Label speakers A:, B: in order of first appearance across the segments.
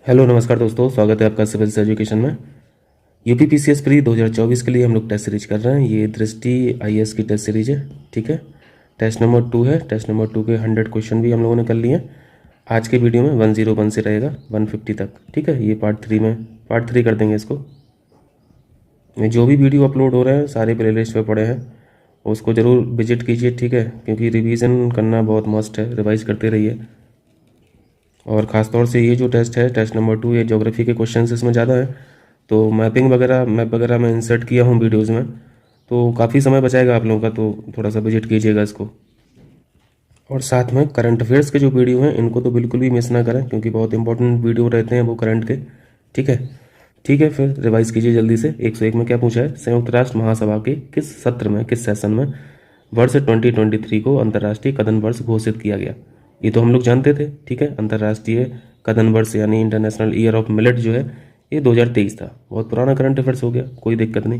A: Hello नमस्कार दोस्तों, स्वागत है आपका सिविल्स एजुकेशन में। यूपी पीसीएस प्री 2024 के लिए हम लोग टेस्ट सीरीज कर रहे हैं। ये दृष्टि आईएएस की टेस्ट सीरीज है, ठीक है। टेस्ट नंबर 2 है। टेस्ट नंबर 2 के 100 क्वेश्चन भी हम लोगों ने कर लिए हैं। आज के वीडियो में 101 से रहेगा 150 तक, ठीक है। ये पार्ट 3 कर देंगे इसको। जो भी वीडियो अपलोड हो रहे हैं सारे प्ले लिस्ट पर पड़े हैं, उसको ज़रूर विजिट कीजिए, ठीक है, क्योंकि रिवीजन करना बहुत मस्ट है। रिवाइज करते रहिए। और ख़ास तौर से ये जो टेस्ट है, टेस्ट नंबर 2, ये ज्योग्राफी के क्वेश्चन इसमें ज़्यादा है, तो मैप वगैरह मैं इंसर्ट किया हूँ वीडियोज़ में, तो काफ़ी समय बचाएगा आप लोगों का, तो थोड़ा सा विजिट कीजिएगा इसको। और साथ में करंट अफेयर्स के जो वीडियो हैं इनको तो बिल्कुल भी मिस ना करें, क्योंकि बहुत इंपॉर्टेंट वीडियो रहते हैं वो करंट के, ठीक है। ठीक है, फिर रिवाइज कीजिए जल्दी से। 101 में क्या पूछा है? संयुक्त राष्ट्र महासभा के किस सत्र में, किस सेशन में वर्ष 2023 को अंतर्राष्ट्रीय कदन वर्ष घोषित किया गया? ये तो हम लोग जानते थे, ठीक है। अंतर्राष्ट्रीय कदन वर्ष यानी इंटरनेशनल ईयर ऑफ मिलेट जो है, ये 2023 था। बहुत पुराना करंट अफेयर्स हो गया, कोई दिक्कत नहीं।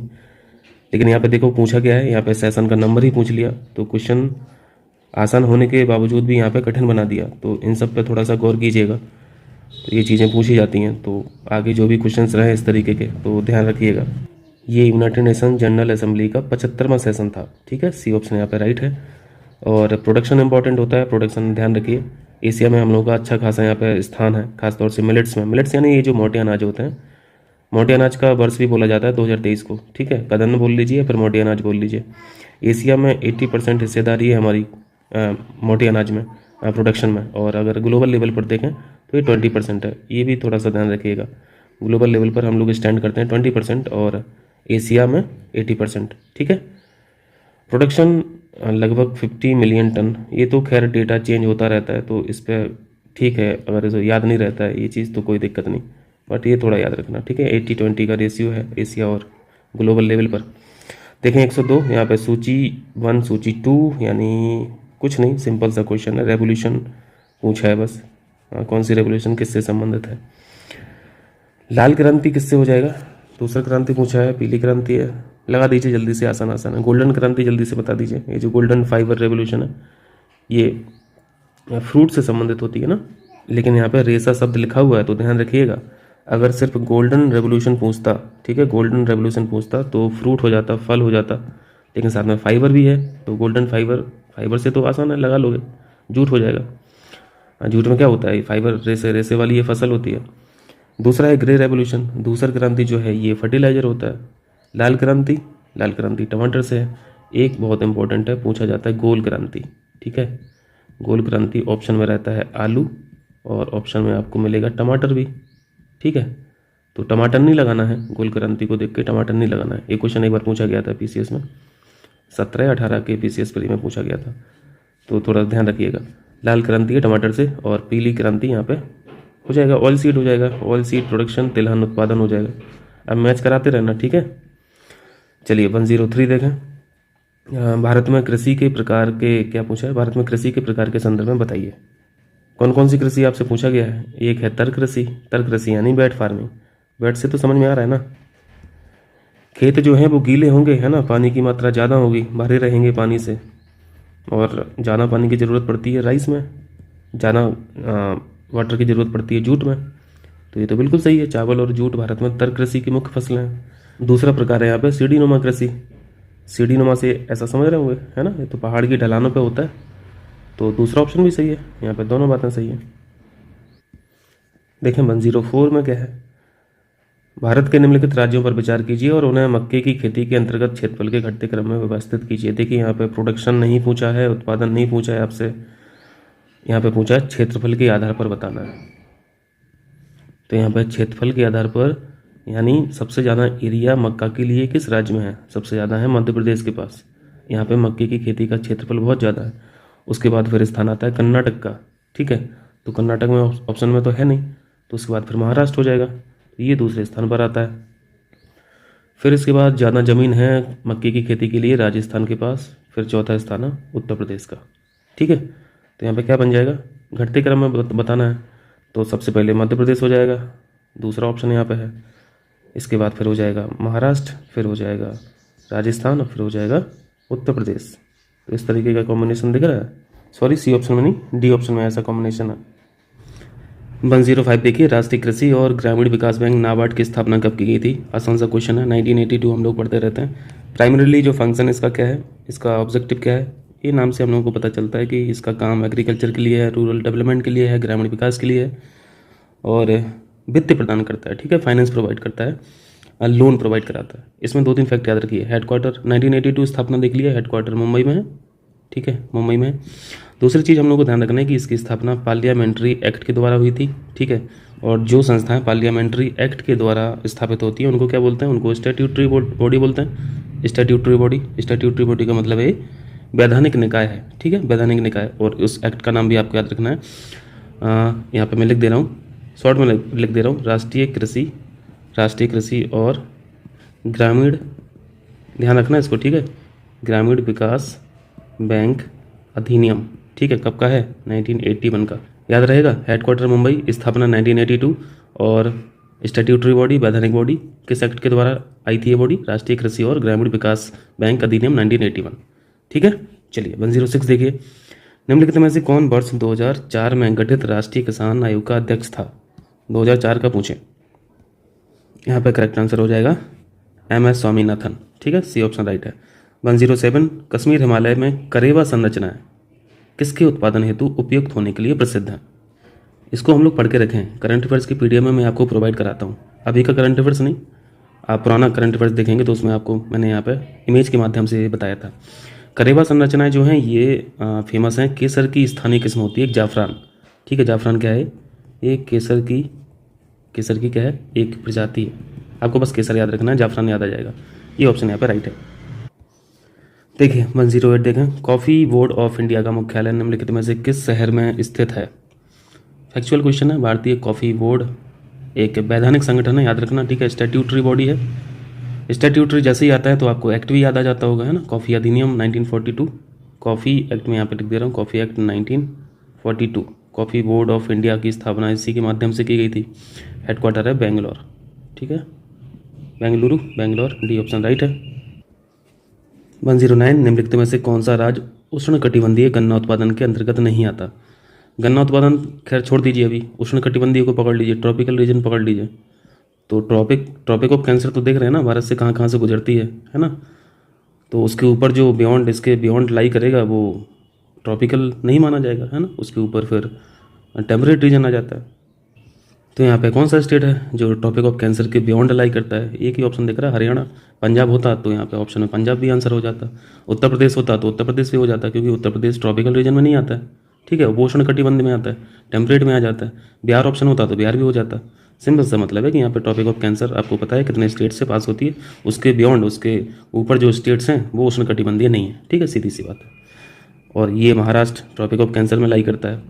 A: लेकिन यहाँ पे देखो पूछा गया है, यहाँ पे सेशन का नंबर ही पूछ लिया, तो क्वेश्चन आसान होने के बावजूद भी यहाँ पे कठिन बना दिया। तो इन सब पे थोड़ा सा गौर कीजिएगा। तो ये चीज़ें पूछी जाती हैं, तो आगे जो भी क्वेश्चंस रहे इस तरीके के तो ध्यान रखिएगा। ये यूनाइटेड नेशन जनरल असेंबली का 75वां सेशन था, ठीक है। सी ऑप्शन यहाँ पे राइट है। और प्रोडक्शन इंपॉर्टेंट होता है, प्रोडक्शन ध्यान रखिए। एशिया में हम लोगों का अच्छा खासा यहाँ पे स्थान है, खासतौर से मिलेट्स में। मिलेट्स यानी ये जो मोटे अनाज होते हैं, मोटे अनाज का वर्ष भी बोला जाता है 2023 को, ठीक है। कदन बोल लीजिए, फिर मोटे अनाज बोल लीजिए। एशिया में 80% हिस्सेदारी है हमारी मोटे अनाज में, प्रोडक्शन में। और अगर ग्लोबल लेवल पर देखें तो ये 20% है। ये भी थोड़ा सा ध्यान रखिएगा। ग्लोबल लेवल पर हम लोग स्टैंड करते हैं 20% और एशिया में 80%, ठीक है। प्रोडक्शन लगभग 50 मिलियन टन। ये तो खैर डेटा चेंज होता रहता है, तो इस पर ठीक है, अगर इसे याद नहीं रहता है ये चीज़ तो कोई दिक्कत नहीं, बट ये थोड़ा याद रखना, ठीक है। 80-20 का रेशियो है एशिया और ग्लोबल लेवल पर। देखें 102, यहाँ पे सूची 1 सूची 2 यानी कुछ नहीं, सिंपल सा क्वेश्चन है। रेवोल्यूशन पूछा है बस। कौन सी रेवोल्यूशन किससे संबंधित है? लाल क्रांति किससे हो जाएगा? दूसरा क्रांति पूछा है, पीली क्रांति है। लगा दीजिए जल्दी से, आसान आसान है। गोल्डन क्रांति जल्दी से बता दीजिए। ये जो गोल्डन फाइबर रेवोल्यूशन है ये फ्रूट से संबंधित होती है ना, लेकिन यहाँ पे रेसा शब्द लिखा हुआ है तो ध्यान रखिएगा। अगर सिर्फ गोल्डन रेवोल्यूशन पूछता, ठीक है, गोल्डन रेवोल्यूशन पूछता तो फ्रूट हो जाता, फल हो जाता, लेकिन साथ में फाइबर भी है, तो गोल्डन फाइबर, फाइबर से तो आसान है, लगा लोगे, जूट हो जाएगा। जूट में क्या होता है? फाइबर, रेसे, रेसे वाली ये फसल होती है। दूसरा है ग्रे रेवोल्यूशन, दूसरा क्रांति जो है ये फर्टिलाइजर होता है। लाल क्रांति, लाल क्रांति टमाटर से है। एक बहुत इंपॉर्टेंट है, पूछा जाता है गोल क्रांति, ठीक है। गोल क्रांति ऑप्शन में रहता है आलू, और ऑप्शन में आपको मिलेगा टमाटर भी, ठीक है। तो टमाटर नहीं लगाना है, गोल क्रांति को देख के टमाटर नहीं लगाना है। एक क्वेश्चन एक बार पूछा गया था पीसीएस में, 17-18 के पीसीएस प्री में पूछा गया था, तो थोड़ा ध्यान रखिएगा। लाल क्रांति है टमाटर से, और पीली क्रांति यहाँ पे हो जाएगा ऑयल सीड, हो जाएगा ऑयल सीड प्रोडक्शन, तिलहन उत्पादन हो जाएगा। अब मैच कराते रहना, ठीक है। चलिए 103 देखें। भारत में कृषि के प्रकार के, क्या पूछा है? भारत में कृषि के प्रकार के संदर्भ में बताइए। कौन कौन सी कृषि आपसे पूछा गया है? एक है तर कृषि, तर कृषि यानी बैट फार्मिंग। बैट से तो समझ में आ रहा है ना। खेत जो है वो गीले होंगे, है ना, पानी की मात्रा ज़्यादा होगी, भरे रहेंगे पानी से, और ज़्यादा पानी की ज़रूरत पड़ती है राइस में, ज़्यादा वाटर की ज़रूरत पड़ती है जूट में। तो ये तो बिल्कुल सही है, चावल और जूट भारत में तर कृषि की मुख्य फसलें हैं। दूसरा प्रकार है यहाँ पे सीढ़ी नुमा कृषि। सीढ़ी नुमा से ऐसा समझ रहे होंगे, है ना, ये तो पहाड़ की ढलानों पे होता है। तो दूसरा ऑप्शन भी सही है, यहाँ पे दोनों बातें सही हैं। देखें 104 में क्या है? भारत के निम्नलिखित राज्यों पर विचार कीजिए और उन्हें मक्के की खेती के अंतर्गत क्षेत्रफल के घटते क्रम में व्यवस्थित कीजिए। देखिए यहाँ पे प्रोडक्शन नहीं पूछा है, उत्पादन नहीं पूछा है आपसे, यहाँ पे पूछा है क्षेत्रफल के आधार पर बताना है। तो यहाँ पे क्षेत्रफल के आधार पर यानी सबसे ज़्यादा एरिया मक्का के लिए किस राज्य में है? सबसे ज़्यादा है मध्य प्रदेश के पास। यहाँ पे मक्के की खेती का क्षेत्रफल बहुत ज़्यादा है। उसके बाद फिर स्थान आता है कर्नाटक का, ठीक है। तो कर्नाटक में ऑप्शन में तो है नहीं, तो उसके बाद फिर महाराष्ट्र हो जाएगा, तो ये दूसरे स्थान पर आता है। फिर इसके बाद ज़्यादा ज़मीन है मक्के की खेती के लिए राजस्थान के पास, फिर चौथा स्थान है उत्तर प्रदेश का, ठीक है। तो यहाँ पे क्या बन जाएगा? घटते क्रम में बताना है, तो सबसे पहले मध्य प्रदेश हो जाएगा, दूसरा ऑप्शन यहाँ पे है। इसके बाद फिर हो जाएगा महाराष्ट्र, फिर हो जाएगा राजस्थान, और फिर हो जाएगा उत्तर प्रदेश। तो इस तरीके का कॉम्बिनेशन दिख रहा है। सॉरी, सी ऑप्शन में नहीं, डी ऑप्शन में ऐसा कॉम्बिनेशन है। 105 देखिए, राष्ट्रीय कृषि और ग्रामीण विकास बैंक नाबार्ड की स्थापना कब की गई थी। आसान सा क्वेश्चन है, 1982 हम लोग पढ़ते रहते हैं। प्राइमरीली जो फंक्शन इसका क्या है, इसका ऑब्जेक्टिव क्या है, ये नाम से हम लोगों को पता चलता है कि इसका काम एग्रीकल्चर के लिए है, रूरल डेवलपमेंट के लिए है, ग्रामीण विकास के लिए है और वित्त प्रदान करता है। ठीक है, फाइनेंस प्रोवाइड करता है, लोन प्रोवाइड कराता है। इसमें 2-3 फैक्ट याद रखिए। हेडक्वार्टर 1982 स्थापना देख लिया, हेडक्वार्टर मुंबई में है। ठीक है, मुंबई में है। दूसरी चीज़ हम लोग को ध्यान रखना है कि इसकी स्थापना पार्लियामेंट्री एक्ट के द्वारा हुई थी। ठीक है, और जो संस्थाएं पार्लियामेंट्री एक्ट के द्वारा स्थापित होती हैं उनको क्या बोलते हैं, उनको स्टैट्यूटरी बॉडी बोलते हैं। स्टैट्यूटरी बॉडी का मतलब है वैधानिक निकाय है। ठीक है, वैधानिक निकाय। और उस एक्ट का नाम भी आपको याद रखना है। यहाँ पे मैं लिख दे रहा हूँ, शॉर्ट में लिख दे रहा हूँ, राष्ट्रीय कृषि और ग्रामीण, ध्यान रखना इसको। ठीक है, ग्रामीण विकास बैंक अधिनियम। ठीक है, कब का है, 1981 का, याद रहेगा। हेडक्वार्टर मुंबई, स्थापना 1982 और स्टैट्यूटरी बॉडी, वैधानिक बॉडी, किस एक्ट के द्वारा आई थी ये बॉडी, राष्ट्रीय कृषि और ग्रामीण विकास बैंक अधिनियम 1981। ठीक है, चलिए 106 देखिए, निम्नलिखित में से कौन वर्ष 2004 में गठित राष्ट्रीय किसान आयोग का अध्यक्ष था। 2004 का पूछें, यहाँ पर करेक्ट आंसर हो जाएगा MS स्वामीनाथन। ठीक है, सी ऑप्शन राइट है। 107 कश्मीर हिमालय में करेवा संरचनाएं किसके उत्पादन हेतु उपयुक्त होने के लिए प्रसिद्ध है। इसको हम लोग पढ़ के रखें, करंट अफेयर्स की PDF में मैं आपको प्रोवाइड कराता हूँ। अभी का करंट अफेयर्स नहीं, आप पुराना करंट अफेयर्स देखेंगे तो उसमें आपको मैंने यहाँ पे इमेज के माध्यम से बताया था। करेवा संरचनाएं जो हैं ये फेमस हैं। केसर की स्थानीय किस्म होती है एक जाफरान। ठीक है, जाफरान क्या है, ये केसर की क्या है, एक प्रजाति है। आपको बस केसर याद रखना है, जाफरान याद आ जाएगा। ये ऑप्शन यहाँ पे राइट है। देखिए 108 देखें, कॉफ़ी बोर्ड ऑफ इंडिया का मुख्यालय निम्नलिखित में से किस शहर में स्थित है। फैक्चुअल क्वेश्चन है। भारतीय कॉफ़ी बोर्ड एक वैधानिक संगठन है, याद रखना। ठीक है, स्टैट्यूटरी बॉडी है। स्टैट्यूटरी जैसे ही आता है तो आपको एक्ट भी याद आ जाता होगा, है ना। कॉफ़ी अधिनियम 1942, कॉफ़ी एक्ट में यहाँ पे लिख दे रहा हूँ, coffee act 1942। Coffee board of India की स्थापना इसी के माध्यम से की गई थी। हेडक्वार्टर है बेंगलोर। ठीक है, बेंगलोर, डी ऑप्शन राइट है। 109 निम्नलिखित में से कौन सा राज्य उष्णकटिबंधीय गन्ना उत्पादन के अंतर्गत नहीं आता। गन्ना उत्पादन खैर छोड़ दीजिए, अभी उष्णकटिबंधीय को पकड़ लीजिए, ट्रॉपिकल रीजन पकड़ लीजिए। तो ट्रॉपिक ऑफ कैंसर तो देख रहे हैं ना, भारत से कहाँ कहाँ से गुजरती है ना। तो उसके ऊपर जो इसके बियॉन्ड लाई करेगा वो ट्रॉपिकल नहीं माना जाएगा, है ना। उसके ऊपर फिर टेम्परेट रीजन आ जाता है। तो यहाँ पे कौन सा स्टेट है जो ट्रॉपिक ऑफ कैंसर के बियॉन्ड लाई करता है। एक ही ऑप्शन दिख रहा है, हरियाणा। पंजाब होता तो यहाँ पे ऑप्शन में पंजाब भी आंसर हो जाता। उत्तर प्रदेश होता तो उत्तर प्रदेश भी हो जाता, क्योंकि उत्तर प्रदेश ट्रॉपिकल रीजन में नहीं आता है। ठीक है, वो उष्णकटिबंध में आता है, टेम्परेट में आ जाता है। बिहार ऑप्शन होता तो बिहार भी हो जाता। सिंपल सा मतलब है कि यहाँ पे टॉपिक ऑफ कैंसर आपको पता है कितने स्टेट से पास होती है, उसके बियॉन्ड, उसके ऊपर जो स्टेट्स हैं वो उष्णकटिबंधीय नहीं है। ठीक है, सीधी सी बात है। और ये महाराष्ट्र ट्रॉपिक ऑफ कैंसर में लाई करता है।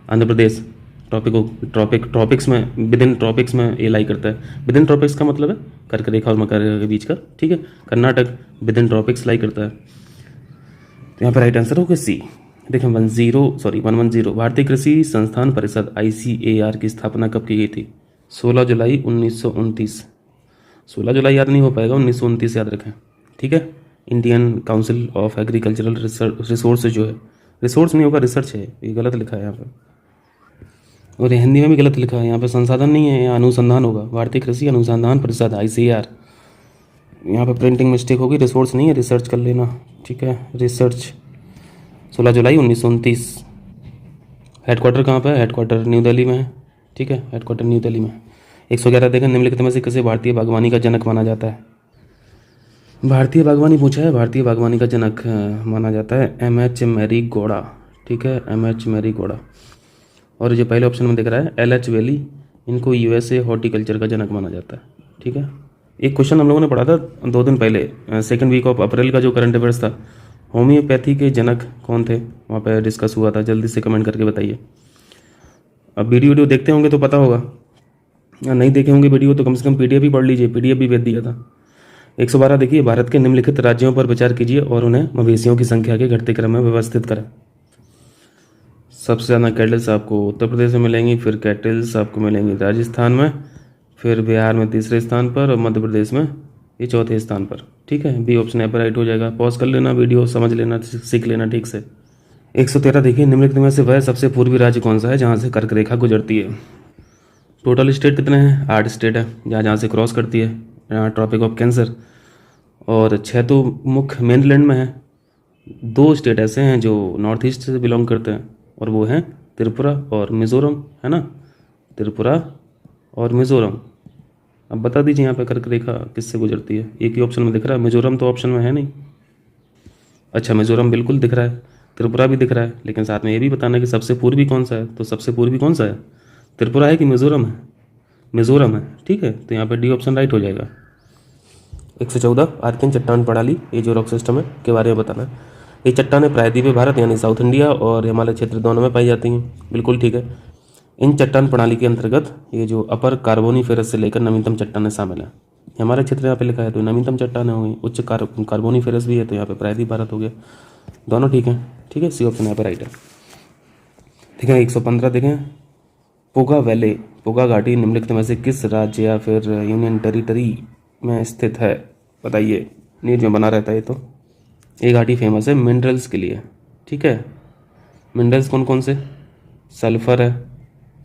A: आंध्र प्रदेश ट्रॉपिक्स में, विद इन ट्रॉपिक्स में ये लाई करता है। विद इन ट्रॉपिक्स का मतलब है कर्क रेखा और मकर रेखा के बीच का। ठीक है, कर्नाटक विद इन ट्रॉपिक्स लाई करता है। तो यहाँ पर राइट आंसर होगा सी। देखें 110 भारतीय कृषि संस्थान परिषद ICAR की स्थापना कब की गई थी। 16 जुलाई 1929। 16 जुलाई याद नहीं हो पाएगा, 1929 याद रखें। ठीक है, Indian council of agricultural resource जो है, रिसोर्स नहीं होगा, रिसर्च है, ये गलत लिखा है यहाँ पर। और हिंदी में भी गलत लिखा है, यहाँ पे संसाधन नहीं है, यहाँ अनुसंधान होगा। भारतीय कृषि अनुसंधान परिषद ICAR, यहाँ पे प्रिंटिंग मिस्टेक होगी, रिसोर्स नहीं है, रिसर्च कर लेना। ठीक है, रिसर्च 16 जुलाई 1929। हेडक्वार्टर कहाँ पे है, हेडक्वार्टर न्यू दिल्ली में है। ठीक है, हेडक्वार्टर न्यू दिल्ली में। 111 देखें, निम्नलिखित में से किसे भारतीय बागवानी का जनक माना जाता है। भारतीय बागवानी पूछा है, भारतीय बागवानी का जनक माना जाता है MH मैरी गौड़ा। ठीक है, MH मैरी गौड़ा। और जो पहले ऑप्शन में दिख रहा है LH वेली, इनको USA हॉर्टिकल्चर का जनक माना जाता है। ठीक है, एक क्वेश्चन हम लोगों ने पढ़ा था 2 दिन पहले, सेकंड वीक ऑफ अप्रैल का जो करंट अफेयर्स था, होम्योपैथी के जनक कौन थे, वहाँ पे डिस्कस हुआ था। जल्दी से कमेंट करके बताइए। अब वीडियो देखते होंगे तो पता होगा, या नहीं देखे होंगे वीडियो तो कम से कम PDF भी पढ़ लीजिए, PDF भी भेज दिया था। 112 देखिए, भारत के निम्नलिखित राज्यों पर विचार कीजिए और उन्हें मवेशियों की संख्या के घटते क्रम में व्यवस्थित करें। सबसे ज़्यादा कैटल्स आपको उत्तर प्रदेश में मिलेंगी, फिर कैटल्स आपको मिलेंगी राजस्थान में, फिर बिहार में तीसरे स्थान पर और मध्य प्रदेश में ये चौथे स्थान पर। ठीक है, बी ऑप्शन यहाँ पर राइट हो जाएगा। पॉज कर लेना, वीडियो समझ लेना, सीख लेना ठीक से। 113 देखिए, निम्नलिखित में से वह सबसे पूर्वी राज्य कौन सा है जहाँ से कर्क रेखा गुजरती है। टोटल स्टेट कितने हैं? 8 स्टेट है जहाँ जहाँ से क्रॉस करती है ट्रॉपिक ऑफ कैंसर, और 6 तो मुख्य मेनलैंड में है। 2 स्टेट ऐसे हैं जो नॉर्थ ईस्ट से बिलोंग करते हैं, और वो हैं त्रिपुरा और मिज़ोरम, है ना, त्रिपुरा और मिज़ोरम। अब बता दीजिए यहाँ पे कर्क रेखा किससे गुजरती है? एक ही ऑप्शन में दिख रहा है, मिज़ोरम तो ऑप्शन में है नहीं। अच्छा, मिज़ोरम बिल्कुल दिख रहा है, त्रिपुरा भी दिख रहा है, लेकिन साथ में ये भी बताना है कि सबसे पूर्वी कौन सा है। तो सबसे पूर्वी कौन सा है? त्रिपुरा है कि मिज़ोरम है? मिज़ोरम है, ठीक है। तो यहाँ पे डी ऑप्शन राइट हो जाएगा। 114 आर्कियन चट्टान प्रणाली, ये जो रॉक सिस्टम है के बारे में बताना है। ये चट्टानें प्रायद्वीपीय भारत यानी साउथ इंडिया और हिमालय क्षेत्र दोनों में पाई जाती हैं, बिल्कुल ठीक है। इन चट्टान प्रणाली के अंतर्गत ये जो अपर कार्बोनीफेरस से लेकर नवीनतम चट्टानें शामिल हैं। हमारा क्षेत्र यहाँ पे लिखा है तो नवीनतम चट्टानें हो गई, उच्च कार्बोनीफेरस भी है तो यहाँ पे प्रायद्वीप भारत हो गया, दोनों ठीक है, ठीक है। सी ऑप्शन यहाँ पे राइट है। देखें 115 देखें, पोगा वैले, पोगा घाटी निम्नलिखित में से किस राज्य या फिर यूनियन टेरिटरी में स्थित है? बताइए, नीर में बना रहता है ये घाटी फेमस है मिनरल्स के लिए, ठीक है। मिनरल्स कौन कौन से? सल्फर है,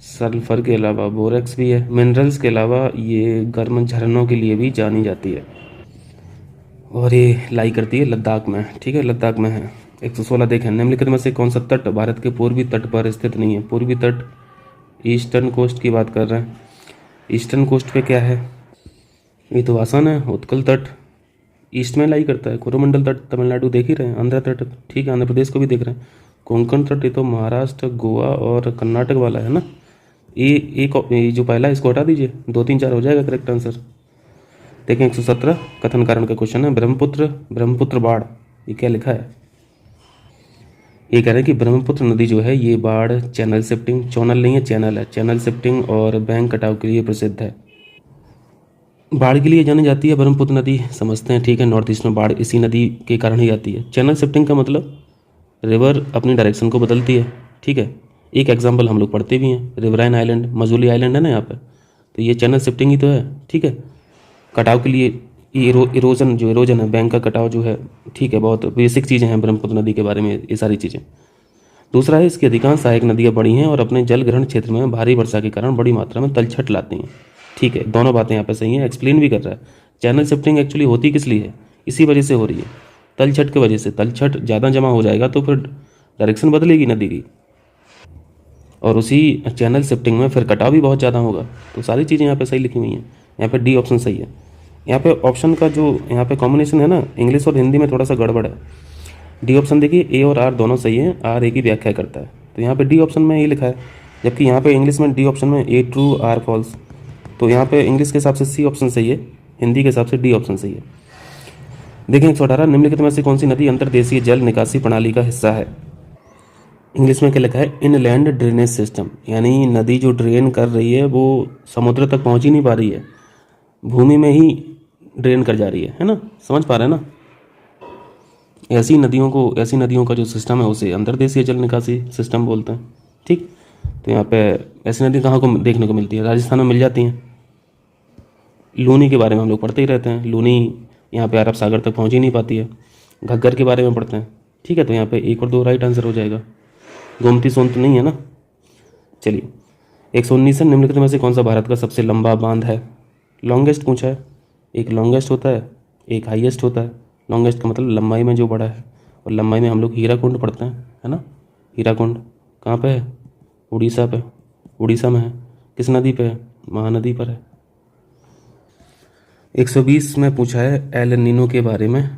A: सल्फर के अलावा बोरेक्स भी है। मिनरल्स के अलावा ये गर्म झरनों के लिए भी जानी जाती है, और ये लाई करती है लद्दाख में, ठीक है, लद्दाख में है। 116 देखें, निम्नलिखित में से कौन सा तट भारत के पूर्वी तट पर स्थित नहीं है? पूर्वी तट, ईस्टर्न कोस्ट की बात कर रहे हैं। ईस्टर्न कोस्ट पे क्या है? ये तो आसान है, उत्कल तट ईस्ट में लाई करता है। कोरोमंडल तट तमिलनाडु देख ही रहे हैं, आंध्र तट, ठीक है, आंध्र प्रदेश को भी देख रहे हैं। कोंकण तट ये तो महाराष्ट्र, गोवा और कर्नाटक वाला है ना। ये जो पहला इसको हटा दीजिए, 2 3 4 हो जाएगा करेक्ट आंसर। देखें 117 कथन कारण का क्वेश्चन है, ब्रह्मपुत्र बाढ़, ये क्या लिखा है? ये कह रहे हैं कि ब्रह्मपुत्र नदी जो है ये बाढ़ चैनल शिफ्टिंग, चैनल नहीं है चैनल है, चैनल शिफ्टिंग और बैंक कटाव के लिए प्रसिद्ध है। बाढ़ के लिए जानी जाती है ब्रह्मपुत्र नदी, समझते हैं, ठीक है। नॉर्थ ईस्ट में बाढ़ इसी नदी के कारण ही आती है। चैनल शिफ्टिंग का मतलब रिवर अपनी डायरेक्शन को बदलती है, ठीक है। एक एग्जांपल हम लोग पढ़ते भी हैं, रिवराइन आइलैंड, मजूली आइलैंड है ना यहाँ पे, तो ये चैनल शिफ्टिंग ही तो है, ठीक है। कटाव के लिए इरोजन है, बैंक का कटाव जो है, ठीक है। बहुत बेसिक चीज़ें हैं ब्रह्मपुत्र नदी के बारे में ये सारी चीज़ें। दूसरा है, इसकी अधिकांश सहायक नदियाँ बड़ी हैं और अपने जल ग्रहण क्षेत्र में भारी वर्षा के कारण बड़ी मात्रा में तलछट लाती हैं, ठीक है। दोनों बातें यहाँ पे सही हैं, एक्सप्लेन भी कर रहा है। चैनल शिफ्टिंग एक्चुअली होती किस लिए है? इसी वजह से हो रही है, तलछट की वजह से। तलछट ज़्यादा जमा हो जाएगा तो फिर डायरेक्शन बदलेगी नदी की, और उसी चैनल शिफ्टिंग में फिर कटाव भी बहुत ज़्यादा होगा। तो सारी चीज़ें यहाँ पे सही लिखी हुई हैं, यहाँ पे डी ऑप्शन सही है। यहाँ पे ऑप्शन का जो यहाँ पे कॉम्बिनेशन है ना, इंग्लिश और हिंदी में थोड़ा सा गड़बड़ है। डी ऑप्शन देखिए, ए और आर दोनों सही है, आर ए की व्याख्या करता है, तो यहाँ पे डी ऑप्शन में ये लिखा है, जबकि यहाँ पे इंग्लिश में डी ऑप्शन में ए ट्रू आर फॉल्स। तो यहाँ पे इंग्लिश के हिसाब से सी ऑप्शन सही है, हिंदी के हिसाब से डी ऑप्शन सही है। देखिए 118 निम्नलिखित में से कौन सी नदी अंतर्देशीय जल निकासी प्रणाली का हिस्सा है? इंग्लिश में क्या लिखा है? इनलैंड ड्रेनेज सिस्टम, यानी नदी जो ड्रेन कर रही है वो समुद्र तक पहुंच ही नहीं पा रही है, भूमि में ही ड्रेन कर जा रही है ना, समझ पा रहे हैं ना। ऐसी नदियों का जो सिस्टम है उसे अंतर्देशीय जल निकासी सिस्टम बोलते हैं, ठीक। तो यहाँ पे ऐसी नदी कहाँ को देखने को मिलती है? राजस्थान में मिल जाती हैं। लूनी के बारे में हम लोग पढ़ते ही रहते हैं, लूनी यहाँ पे अरब सागर तक पहुँच ही नहीं पाती है। घग्गर के बारे में पढ़ते हैं, ठीक है। तो यहाँ पे 1 और 2 राइट आंसर हो जाएगा। गोमती सोन तो नहीं है ना। चलिए 119 निम्नलिखित में से कौन सा भारत का सबसे लंबा बांध है? लॉन्गेस्ट पूछा है, एक लॉन्गेस्ट होता है, एक हाईएस्ट होता है। लॉन्गेस्ट का मतलब लंबाई में जो बड़ा है, और लंबाई में हम लोग हीराकुंड पढ़ते हैं, है ना। हीराकुंड कहाँ पे है? उड़ीसा पे, उड़ीसा में है। किस नदी पे है? महानदी पर है। 120 में पूछा है एल नीनो के बारे में,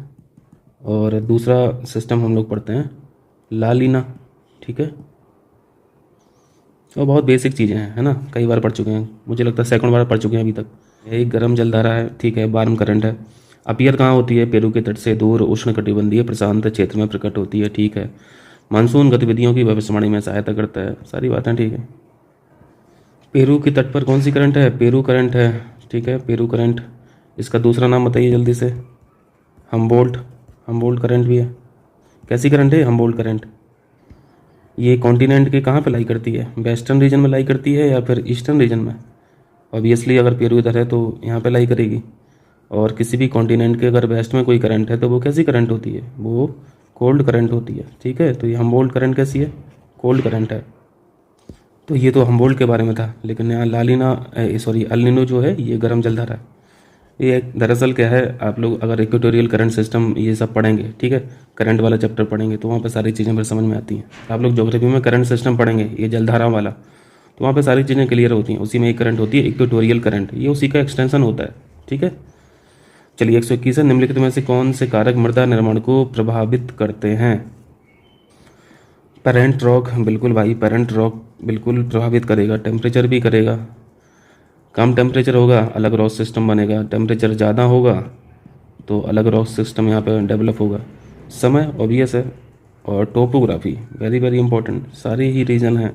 A: और दूसरा सिस्टम हम लोग पढ़ते हैं ला लीना, ठीक है। और बहुत बेसिक चीज़ें हैं, है ना, कई बार पढ़ चुके हैं, मुझे लगता है 2nd बार पढ़ चुके हैं अभी तक। एक गर्म जलधारा है, ठीक है, वार्म करंट है। अपीयर कहाँ होती है? पेरू के तट से दूर उष्णकटिबंधीय प्रशांत क्षेत्र में प्रकट होती है, ठीक है। मानसून गतिविधियों की भविष्यवाणी में सहायता करता है, सारी बातें ठीक है। पेरू के तट पर कौन सी करंट है? पेरू करंट है, ठीक है, पेरू करंट। इसका दूसरा नाम बताइए जल्दी से। हम्बोल्ट करंट भी है। कैसी करंट है? Humboldt current. ये कॉन्टिनेंट के कहाँ पे लाई करती है? वेस्टर्न रीजन में लाई करती है या फिर ईस्टर्न रीजन में? ऑब्वियसली अगर पेरू इधर है तो यहाँ पे लाई करेगी, और किसी भी कॉन्टिनेंट के अगर वेस्ट में कोई करंट है तो वो कैसी करंट होती है? वो कोल्ड करंट होती है, ठीक है। तो ये हम्बोल्ट करंट कैसी है? कोल्ड करंट है। तो ये तो हम्बोल्ट के बारे में था, लेकिन यहाँ लालिना सॉरी अल नीनो जो है ये गर्म जलधारा है। ये दरअसल क्या है, आप लोग अगर इक्वेटोरियल करंट सिस्टम ये सब पढ़ेंगे, ठीक है, करंट वाला चैप्टर पढ़ेंगे तो वहाँ पे सारी चीज़ें फिर समझ में आती हैं। आप लोग ज्योग्राफी में करंट सिस्टम पढ़ेंगे ये जलधारा वाला, तो वहाँ पे सारी चीज़ें क्लियर होती हैं। उसी में एक करंट होती है इक्वेटोरियल करंट, ये उसी का एक्सटेंशन होता है, ठीक है। चलिए 121 है, निम्नलिखित में से कौन से कारक मृदा निर्माण को प्रभावित करते हैं? पेरेंट रॉक, बिल्कुल भाई, पेरेंट रॉक बिल्कुल प्रभावित करेगा। टेम्परेचर भी करेगा, कम टेम्परेचर होगा अलग रॉक सिस्टम बनेगा, टेम्परेचर ज़्यादा होगा तो अलग रॉक सिस्टम यहाँ पे डेवलप होगा। समय ऑब्वियस है, और टोपोग्राफी वेरी वेरी इंपॉर्टेंट। सारे ही रीजन हैं,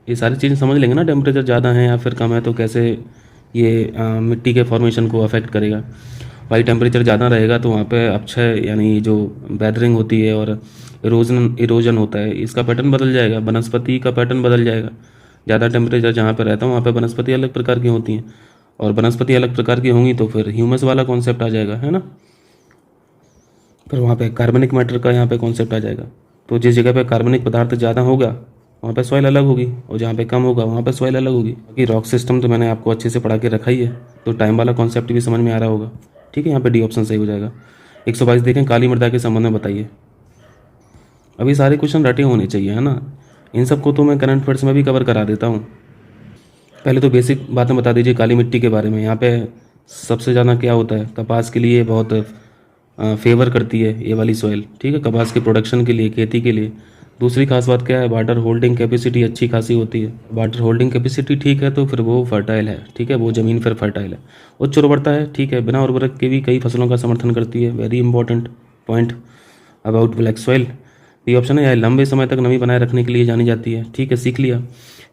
A: ये सारी चीज़ें समझ लेंगे ना, टेम्परेचर ज़्यादा है या फिर कम है तो कैसे ये मिट्टी के फॉर्मेशन को अफेक्ट करेगा। भाई टेम्परेचर ज़्यादा रहेगा तो वहाँ पे अपक्षय यानी जो वेदरिंग होती है और इरोजन होता है, इसका पैटर्न बदल जाएगा, वनस्पति का पैटर्न बदल जाएगा। ज़्यादा टेम्परेचर जहाँ पे रहता है वहाँ पे वनस्पति अलग प्रकार की होती हैं, और वनस्पति अलग प्रकार की होंगी तो फिर ह्यूमस वाला कॉन्सेप्ट आ जाएगा, है ना। फिर वहाँ पे कार्बनिक मैटर का यहाँ पे कॉन्सेप्ट आ जाएगा। तो जिस जगह पे कार्बनिक पदार्थ ज़्यादा होगा वहाँ पे सॉइल अलग होगी, और जहाँ पे कम होगा वहाँ पे सॉइल अलग होगी। बाकी रॉक सिस्टम तो मैंने आपको अच्छे से पढ़ा के रखा ही है, तो टाइम वाला कॉन्सेप्ट भी समझ में आ रहा होगा, ठीक है। यहाँ पे डी ऑप्शन सही हो जाएगा। 122 देखें, काली मृदा के संबंध में बताइए। अभी सारे क्वेश्चन रटे होने चाहिए, है ना। इन सबको तो मैं करंट अफेयर्स में भी कवर करा देता हूँ। पहले तो बेसिक बातें बता दीजिए काली मिट्टी के बारे में। यहाँ पे सबसे ज़्यादा क्या होता है, कपास के लिए बहुत फेवर करती है ये वाली सॉइल, ठीक है, कपास के प्रोडक्शन के लिए, खेती के लिए। दूसरी खास बात क्या है, वाटर होल्डिंग कैपेसिटी अच्छी खासी होती है। वाटर होल्डिंग कैपेसिटी ठीक है तो फिर वो फर्टाइल है, ठीक है, वो ज़मीन फिर फर्टाइल है। उच्च उर्वरता है, ठीक है, बिना उर्वरक के भी कई फसलों का समर्थन करती है। Very important point about black soil. ये ऑप्शन है, यह लंबे समय तक नमी बनाए रखने के लिए जानी जाती है, ठीक है, सीख लिया।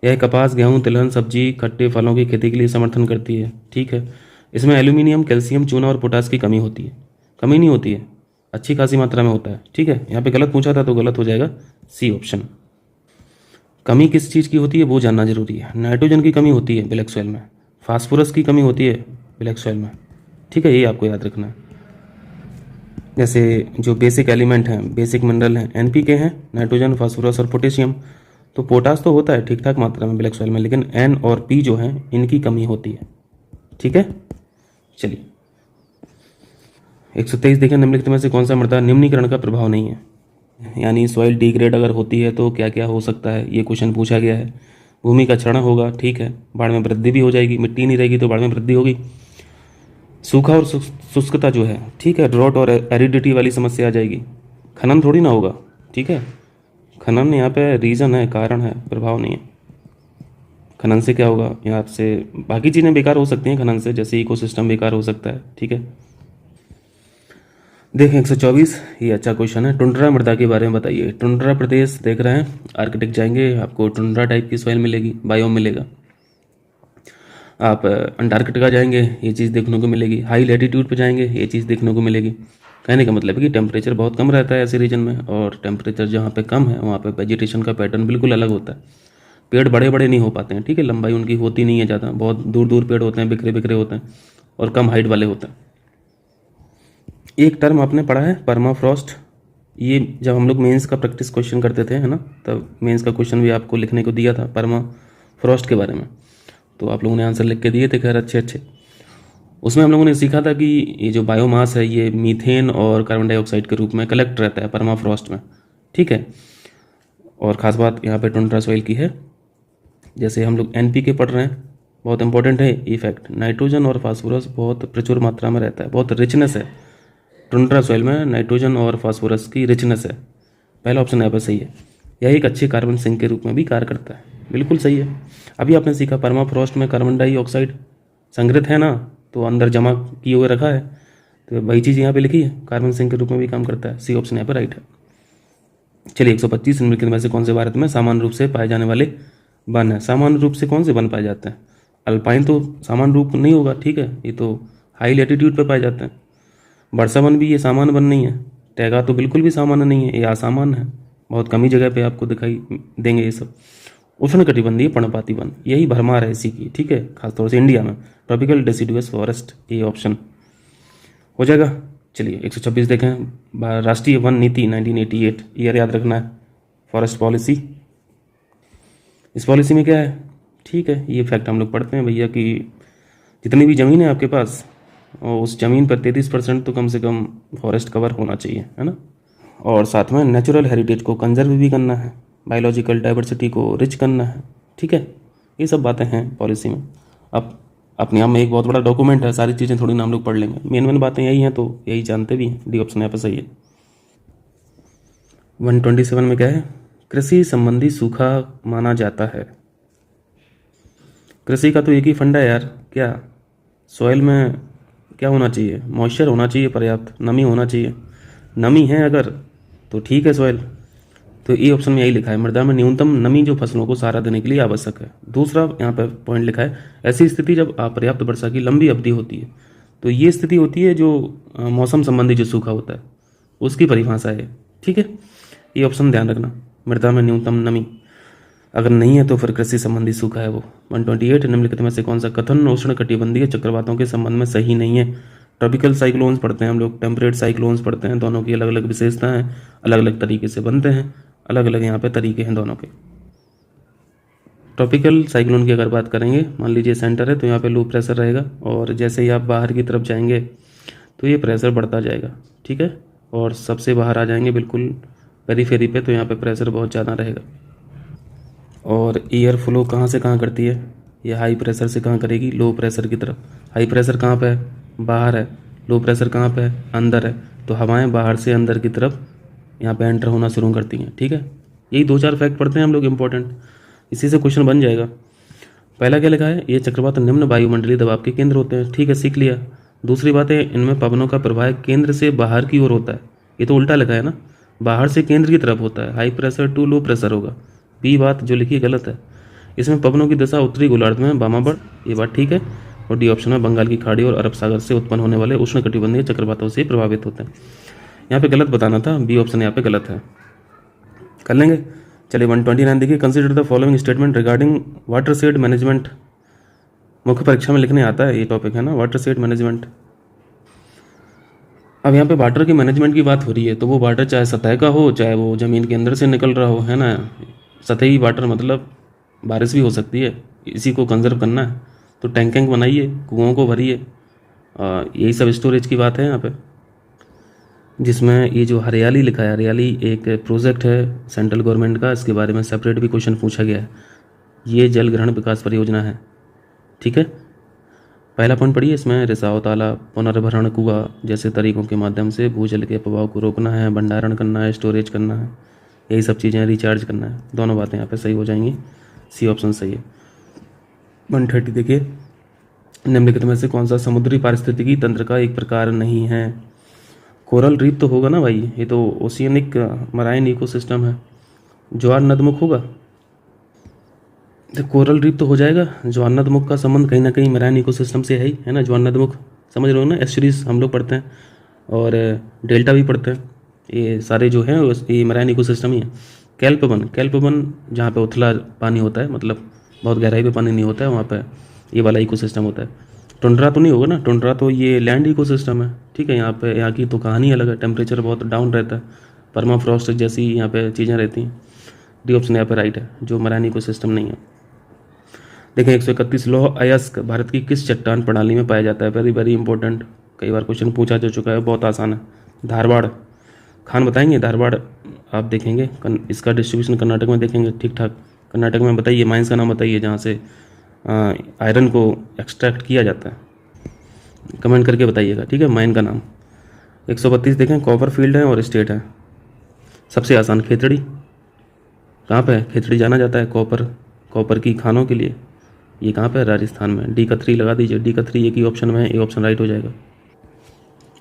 A: यह कपास, गेहूँ, तिलहन, सब्जी, खट्टे फलों की खेती के लिए समर्थन करती है, ठीक है। इसमें एल्यूमिनियम, कैल्शियम, चूना और पोटास की कमी होती है, कमी नहीं होती है, अच्छी खासी मात्रा में होता है, ठीक है। यहाँ पे गलत पूछा था तो गलत हो जाएगा, सी ऑप्शन। कमी किस चीज़ की होती है वो जानना जरूरी है। नाइट्रोजन की कमी होती है ब्लैक सॉइल में, फास्फोरस की कमी होती है ब्लैक सॉइल में, ठीक है, ये आपको याद रखना है। जैसे जो बेसिक एलिमेंट हैं, बेसिक मिनरल हैं, एनपीके हैं, नाइट्रोजन, फास्फोरस और पोटेशियम। तो पोटास तो होता है ठीक ठाक मात्रा में ब्लैक सॉइल में, लेकिन एन और पी जो हैं इनकी कमी होती है, ठीक है। चलिए 123 देखें, निम्नलिखित में से कौन सा मृदा निम्नीकरण का प्रभाव नहीं है? यानी सॉइल डिग्रेड अगर होती है तो क्या क्या हो सकता है, ये क्वेश्चन पूछा गया है। भूमि का क्षरण होगा, ठीक है, बाढ़ में वृद्धि भी हो जाएगी, मिट्टी नहीं रहेगी तो बाढ़ में वृद्धि होगी। सूखा और शुष्कता जो है, ठीक है, ड्रॉट और एरिडिटी वाली समस्या आ जाएगी। खनन थोड़ी ना होगा, ठीक है, खनन यहाँ पे रीज़न है, कारण है, प्रभाव नहीं है। खनन से क्या होगा, यहाँ से बाकी चीज़ें बेकार हो सकती हैं खनन से, जैसे इकोसिस्टम बेकार हो सकता है, ठीक है। देखें 124, ये अच्छा क्वेश्चन है। टुंड्रा मृदा के बारे में बताइए। टुंड्रा प्रदेश देख रहे हैं, आर्कटिक जाएंगे आपको टुंड्रा टाइप की सॉइल मिलेगी, बायोम मिलेगा। आप अंटार्कटिका जाएंगे ये चीज़ देखने को मिलेगी। हाई लैटिट्यूड पे जाएंगे ये चीज़ देखने को मिलेगी। कहने का मतलब है कि टेम्परेचर बहुत कम रहता है ऐसे रीजन में, और टेम्परेचर जहाँ पे कम है वहाँ पे वेजिटेशन का पैटर्न बिल्कुल अलग होता है। पेड़ बड़े बड़े नहीं हो पाते हैं, ठीक है, लंबाई उनकी होती नहीं है ज़्यादा, बहुत दूर दूर पेड़ होते हैं, बिखरे बिखरे होते हैं और कम हाइट वाले होते हैं। एक टर्म आपने पढ़ा है परमाफ्रॉस्ट, ये जब हम लोग मेंस का प्रैक्टिस क्वेश्चन करते थे, है ना, तब मेंस का क्वेश्चन भी आपको लिखने को दिया था परमाफ्रॉस्ट के बारे में, तो आप लोगों ने आंसर लिख के दिए थे, खैर अच्छे अच्छे। उसमें हम लोगों ने सीखा था कि ये जो बायोमास है ये मीथेन और कार्बन डाइऑक्साइड के रूप में कलेक्ट रहता है परमाफ्रॉस्ट में, ठीक है। और ख़ास बात यहाँ पे टुंड्रा सॉइल की है, जैसे हम लोग एनपीके पढ़ रहे हैं, बहुत इंपॉर्टेंट है ये फैक्ट। नाइट्रोजन और फास्फोरस बहुत प्रचुर मात्रा में रहता है, बहुत रिचनेस है टुंड्रा सॉइल में, नाइट्रोजन और फास्फोरस की रिचनेस है। पहला ऑप्शन यहाँ पर सही है। यह एक अच्छे कार्बन सिंक के रूप में भी कार्य करता है, बिल्कुल सही है। अभी आपने सीखा परमाफ्रॉस्ट में कार्बन डाइऑक्साइड संग्रहित है ना, तो अंदर जमा किए हुए रखा है, तो वही चीज़ यहाँ पे लिखी है, कार्बन सिंक के रूप में भी काम करता है। सी ऑप्शन यहाँ पर राइट है। चलिए 125, निम्नलिखित में से कौन से भारत में सामान्य रूप से पाए जाने वाले वन है? सामान्य रूप से कौन से वन पाए जाते हैं? अल्पाइन तो सामान्य रूप नहीं होगा, ठीक है, ये तो हाई लैटिट्यूड पर पाए जाते हैं। वर्षा वन भी ये सामान्य वन नहीं है। टैगा तो बिल्कुल भी सामान्य नहीं है, ये असामान्य है, बहुत कम ही जगह पे आपको दिखाई देंगे ये सब। उष्णकटिबंधीय पर्णपाती वन, यही भरमार है इसी की, ठीक है, खासतौर से इंडिया में। ट्रॉपिकल डेसिडुअस फॉरेस्ट, ये ऑप्शन हो जाएगा। चलिए 126 देखें, राष्ट्रीय वन नीति 1988, ईयर याद रखना है, फॉरेस्ट पॉलिसी। इस पॉलिसी में क्या है, ठीक है, ये फैक्ट हम लोग पढ़ते हैं भैया कि जितनी भी ज़मीन है आपके पास और उस ज़मीन पर 33% तो कम से कम फॉरेस्ट कवर होना चाहिए, है ना। और साथ में नेचुरल हेरिटेज को कंजर्व भी करना है, बायोलॉजिकल डाइवर्सिटी को रिच करना है, ठीक है। ये सब बातें हैं पॉलिसी में। अब अपने आप में एक बहुत बड़ा डॉक्यूमेंट है, सारी चीज़ें थोड़ी ना हम लोग पढ़ लेंगे, मेन बातें यही हैं, तो यही जानते भी हैं। डी ऑप्शन यहाँ पर सही है। 127 में क्या है, कृषि संबंधी सूखा माना जाता है। कृषि का तो एक ही फंडा है यार, क्या सॉइल में क्या होना चाहिए, मॉइस्चर होना चाहिए, पर्याप्त नमी होना चाहिए। नमी है अगर तो ठीक है सॉइल, तो ए ऑप्शन में यही लिखा है, मृदा में न्यूनतम नमी जो फसलों को सहारा देने के लिए आवश्यक है। दूसरा यहाँ पर पॉइंट लिखा है, ऐसी स्थिति जब अपर्याप्त वर्षा की लंबी अवधि होती है, तो ये स्थिति होती है जो मौसम संबंधी जो सूखा होता है उसकी परिभाषा है, ठीक है। ये ऑप्शन ध्यान रखना, मृदा में न्यूनतम नमी अगर नहीं है तो फिर कृषि संबंधी सूखा है वो। 128 निम्नलिखित में से कौन सा कथन उष्ण कटिबंधीय चक्रवातों के संबंध में सही नहीं है। ट्रॉपिकल साइक्लोन्स पढ़ते हैं हम लोग, टेम्परेट साइक्लोन्स पढ़ते हैं, दोनों की अलग अलग विशेषताएं हैं, अलग अलग तरीके से बनते हैं, अलग अलग यहाँ पे तरीके हैं दोनों के। ट्रॉपिकल साइक्लोन की अगर बात करेंगे, मान लीजिए सेंटर है तो यहाँ पे लो प्रेशर रहेगा, और जैसे ही आप बाहर की तरफ जाएंगे तो ये प्रेशर बढ़ता जाएगा, ठीक है। और सबसे बाहर आ जाएंगे बिल्कुल पेरीफेरी पे, तो यहाँ पे प्रेशर बहुत ज़्यादा रहेगा। और एयर फ्लो कहाँ से कहाँ करती है, ये हाई प्रेशर से कहाँ करेगी, लो प्रेशर की तरफ। हाई प्रेशर कहाँ पे है, बाहर है। लो प्रेशर कहाँ पे है, अंदर है। तो हवाएं बाहर से अंदर की तरफ यहाँ पे एंटर होना शुरू करती हैं, ठीक है। यही 2-4 फैक्ट पढ़ते हैं हम लोग इंपॉर्टेंट, इसी से क्वेश्चन बन जाएगा। पहला क्या लिखा है, ये चक्रवात निम्न वायुमंडलीय दबाव के केंद्र होते हैं, ठीक है, सीख लिया। दूसरी बात है, इनमें पवनों का प्रवाह केंद्र से बाहर की ओर होता है, ये तो उल्टा लिखा है ना, बाहर से केंद्र की तरफ होता है, high pressure to low pressure होगा। बी बात जो लिखी गलत है, इसमें पवनों की दिशा उत्तरी गोलार्ध में वामावर्त, ये बात ठीक है। और डी ऑप्शन में बंगाल की खाड़ी और अरब सागर से उत्पन्न होने वाले उष्णकटिबंधीय चक्रवातों से प्रभावित होते हैं। यहाँ पे गलत बताना था, बी ऑप्शन यहाँ पे गलत है, कर लेंगे। चलिए 129 देखिए, consider the following statement regarding water shade management. मुख्य परीक्षा में लिखने आता है ये टॉपिक, है ना, वाटर शेड मैनेजमेंट। अब यहाँ पे वाटर की मैनेजमेंट की बात हो रही है, तो वो वाटर चाहे सतह का हो, चाहे वो ज़मीन के अंदर से निकल रहा हो, है ना। सतही वाटर मतलब बारिश भी हो सकती है, इसी को कंजर्व करना है, तो टैंक बनाइए, कुओं को भरिए, यही सब स्टोरेज की बात है यहाँ पे। जिसमें ये जो हरियाली लिखा है, हरियाली एक प्रोजेक्ट है सेंट्रल गवर्नमेंट का, इसके बारे में सेपरेट भी क्वेश्चन पूछा गया है। ये जल ग्रहण विकास परियोजना है, ठीक है। पहला पॉइंट पढ़िए, इसमें रिसाव तालाब, पुनर्भरण कुआ जैसे तरीकों के माध्यम से भूजल के प्रभाव को रोकना है, भंडारण करना है, स्टोरेज करना है, यही सब चीज़ें, रिचार्ज करना है। दोनों बातें यहाँ पे सही हो जाएंगी, सी ऑप्शन सही है। 130 देखिए, निम्नलिखित में से कौन सा समुद्री पारिस्थितिकी तंत्र का एक प्रकार नहीं है। कोरल रीफ तो होगा ना भाई, ये तो ओशियनिक मराइन इकोसिस्टम है। ज्वार नदमुख होगा, तो कोरल रीफ तो हो जाएगा। ज्वार नदमुख का संबंध कहीं ना कहीं मराइन इकोसिस्टम से है ही, है ना। ज्वार नदमुख समझ रहे हो ना, एस्चुरीज हम लोग पढ़ते हैं और डेल्टा भी पढ़ते हैं, ये सारे जो हैं ये मराइन इकोसिस्टम ही है। कैल्पवन जहाँ पे उथला पानी होता है, मतलब बहुत गहराई पे पानी नहीं होता है, वहाँ पे ये वाला इकोसिस्टम होता है। टुंड्रा तो नहीं होगा ना, टुंड्रा तो ये लैंड इकोसिस्टम है, ठीक है। यहाँ की तो कहानी अलग है, टेम्परेचर बहुत डाउन रहता है, परमाफ्रॉस्ट जैसी यहाँ पे चीज़ें रहती हैं। डी ऑप्शन यहाँ पे राइट है, जो मराइन इकोसिस्टम नहीं है। देखें 131, लौह अयस्क भारत की किस चट्टान प्रणाली में पाया जाता है। वेरी वेरी इंपॉर्टेंट, कई बार क्वेश्चन पूछा जा चुका है, बहुत आसान है। धारवाड़, खान बताएंगे धारवाड़, आप देखेंगे इसका डिस्ट्रीब्यूशन कर्नाटक में देखेंगे, ठीक ठाक। कर्नाटक में बताइए, माइंस का नाम बताइए जहाँ से आयरन को एक्सट्रैक्ट किया जाता है, कमेंट करके बताइएगा, ठीक है, माइन का नाम। 132 देखें, कॉपर फील्ड है और स्टेट है। सबसे आसान खेतड़ी, कहाँ पे है खेतड़ी, जाना जाता है कॉपर की खानों के लिए, ये कहाँ पे है, राजस्थान में। डी का 3 लगा दीजिए, डी का 3 एक ही ऑप्शन में है, ये ऑप्शन राइट हो जाएगा।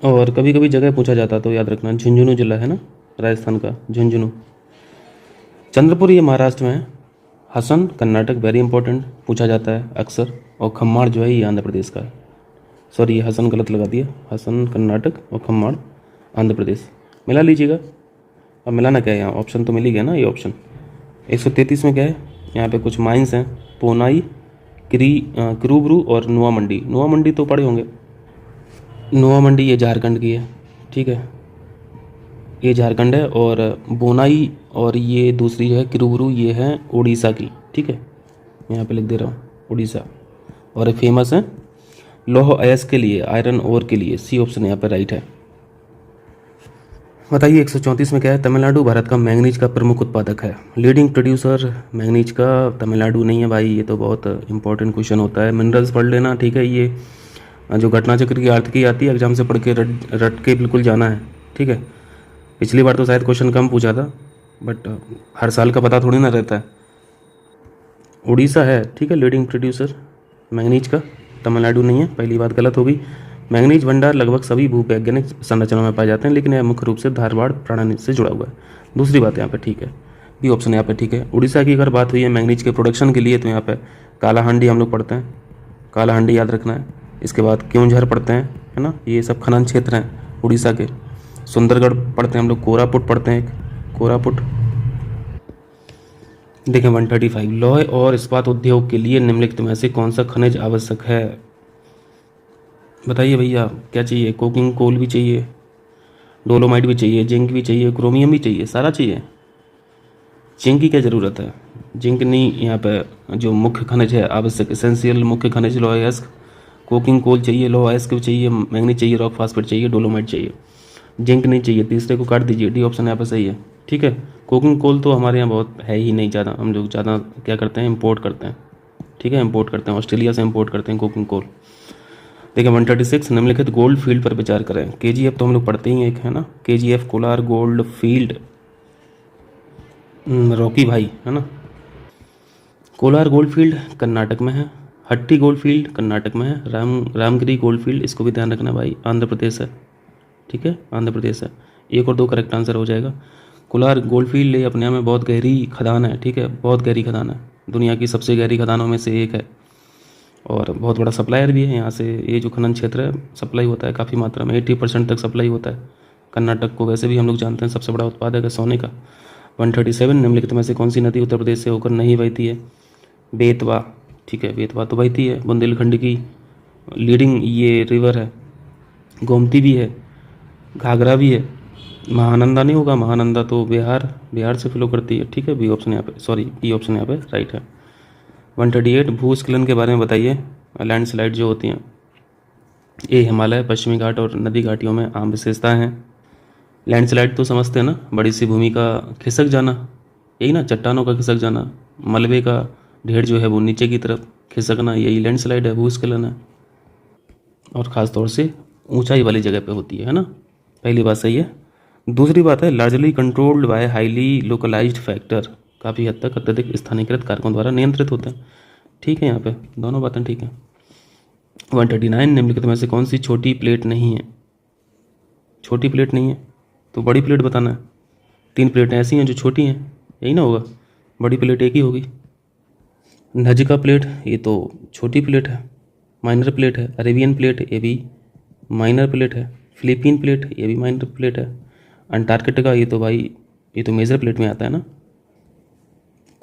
A: और कभी कभी जगह पूछा जाता तो याद रखना, झुंझुनू जिला है ना राजस्थान का, झुंझुनू। चंद्रपुर ये महाराष्ट्र में है। हसन कर्नाटक, वेरी इंपॉर्टेंट, पूछा जाता है अक्सर। और खम्माड़ जो है ये आंध्र प्रदेश का है, सॉरी ये हसन गलत लगा दिया, हसन कर्नाटक और खम्माड़ आंध्र प्रदेश, मिला लीजिएगा। अब मिलाना क्या है, यहाँ ऑप्शन तो मिल ही गया ना, ये ऑप्शन। 133 में क्या है, यहाँ पे कुछ माइंस हैं, पोनाई, क्रूबरू और नुआ मंडी। नुआ मंडी तो पढ़े होंगे, नुआ मंडी ये झारखंड की है, ठीक है, ये झारखंड है। और बोनाई और ये दूसरी है क्रूबरू, ये है उड़ीसा की, ठीक है, मैं यहाँ पे लिख दे रहा हूँ उड़ीसा। और फेमस है लौह अयस्क के लिए, आयरन ओर के लिए, सी ऑप्शन यहाँ पर राइट है। बताइए 134 में क्या है, तमिलनाडु भारत का मैंगनीज का प्रमुख उत्पादक है। लीडिंग प्रोड्यूसर मैंगनीज का तमिलनाडु नहीं है भाई, ये तो बहुत इंपॉर्टेंट क्वेश्चन होता है, मिनरल्स पढ़ लेना, ठीक है। ये जो घटना चक्र की आर्थिकी आती है एग्जाम से पढ़ के रट के बिल्कुल जाना है, ठीक है। पिछली बार तो शायद क्वेश्चन कम पूछा था, बट हर साल का पता थोड़ी ना रहता है। उड़ीसा है, ठीक है, लीडिंग प्रोड्यूसर मैंगनीज का, तमिलनाडु नहीं है, पहली बात गलत हो गई। मैंगनीज भंडार लगभग सभी भूवैज्ञानिक संरचनाओं में पाए जाते हैं, लेकिन यह मुख्य रूप से धारवाड़ प्रणाली से जुड़ा हुआ है। दूसरी बात यहाँ पे ठीक है, बी ऑप्शन यहाँ पे ठीक है। उड़ीसा की अगर बात हुई है मैंगनीज के प्रोडक्शन के लिए, तो यहाँ पे कालाहांडी हम लोग पढ़ते हैं, कालाहांडी याद रखना है। इसके बाद क्योंझर पढ़ते हैं, है ना, ये सब खनन क्षेत्र हैं उड़ीसा के। सुंदरगढ़ पढ़ते हैं हम लोग, कोरापुट पढ़ते हैं, एक कोरापुट। देखें 135, लौह और इस्पात उद्योग के लिए निम्नलिखित में से कौन सा खनिज आवश्यक है। बताइए भैया क्या चाहिए, कोकिंग कोल भी चाहिए, डोलोमाइट भी चाहिए, जिंक भी चाहिए, क्रोमियम भी चाहिए, सारा चाहिए। जिंक की क्या ज़रूरत है, जिंक नहीं, यहाँ पे जो मुख्य खनिज है आवश्यक, एसेंशियल मुख्य खनिज लौह अयस्क, कोकिंग कोल चाहिए, लौह अयस्क भी चाहिए, मैंगनीज चाहिए, रॉक फास्फेट चाहिए, डोलोमाइट चाहिए, जिंक नहीं चाहिए। तीसरे को काट दीजिए, डी ऑप्शन यहाँ पर सही है, ठीक है। कोकिंग कोल तो हमारे यहाँ बहुत है ही नहीं ज़्यादा, हम लोग ज़्यादा क्या करते हैं, इम्पोर्ट करते हैं, ठीक है, इम्पोर्ट करते हैं, ऑस्ट्रेलिया से इम्पोर्ट करते हैं कोकिंग कोल। देखिए 136, निम्नलिखित गोल्ड फील्ड पर विचार करें। KGF तो हम लोग पढ़ते ही एक है ना, KGF Kolar gold field, Rocky भाई है ना। कोलार गोल्ड फील्ड कर्नाटक में है, हट्टी गोल्ड फील्ड कर्नाटक में है, रामगिरी गोल्ड फील्ड, इसको भी ध्यान रखना भाई, आंध्र प्रदेश है, ठीक है, आंध्र प्रदेश है। 1 और 2 करेक्ट आंसर हो जाएगा। कोलार गोल्ड फील्ड ये अपने आप में बहुत गहरी खदान है, ठीक है, बहुत गहरी खदान है, दुनिया की सबसे गहरी खदानों में से एक है, और बहुत बड़ा सप्लायर भी है यहाँ से। ये जो खनन क्षेत्र है सप्लाई होता है काफ़ी मात्रा में, 80% तक सप्लाई होता है कर्नाटक को। वैसे भी हम लोग जानते हैं सबसे बड़ा उत्पादक है सोने का। 137, निम्नलिखित में से कौन सी नदी उत्तर प्रदेश से होकर नहीं बहती है। बेतवा, ठीक है, बेतवा तो बहती है, बुंदेलखंड की लीडिंग ये रिवर है। गोमती भी है, घाघरा भी है, महानंदा नहीं होगा, महानंदा तो बिहार से फ्लो करती है, ठीक है। बी ऑप्शन यहाँ पे, सॉरी बी ऑप्शन यहाँ पे राइट है। 138, भूस्खलन के बारे में बताइए, लैंडस्लाइड जो होती हैं। ये हिमालय, पश्चिमी घाट और नदी घाटियों में आम विशेषताएं हैं। लैंडस्लाइड तो समझते हैं ना, बड़ी सी भूमि का खिसक जाना, यही ना, चट्टानों का खिसक जाना, मलबे का ढेर जो है वो नीचे की तरफ खिसकना, यही लैंडस्लाइड है, भूस्खलन है। और ख़ास तौर से ऊंचाई वाली जगह पे होती है ना, पहली बात सही है। दूसरी बात है largely controlled by highly localised factor, काफ़ी हद तक अत्यधिक स्थानीयकृत कारकों द्वारा नियंत्रित होते हैं, ठीक है, यहाँ पे दोनों बातें ठीक हैं। 139, निम्नलिखित में से कौन सी छोटी प्लेट नहीं है। छोटी प्लेट नहीं है तो बड़ी प्लेट बताना है। 3 प्लेटें ऐसी हैं जो छोटी हैं, यही ना होगा, बड़ी प्लेट एक ही होगी। नजिका प्लेट ये तो छोटी प्लेट है, माइनर प्लेट है। अरेबियन प्लेट ये भी माइनर प्लेट है। फिलीपीन प्लेट ये भी माइनर प्लेट है। अंटार्कटिका ये तो भाई ये तो मेजर प्लेट में आता है ना।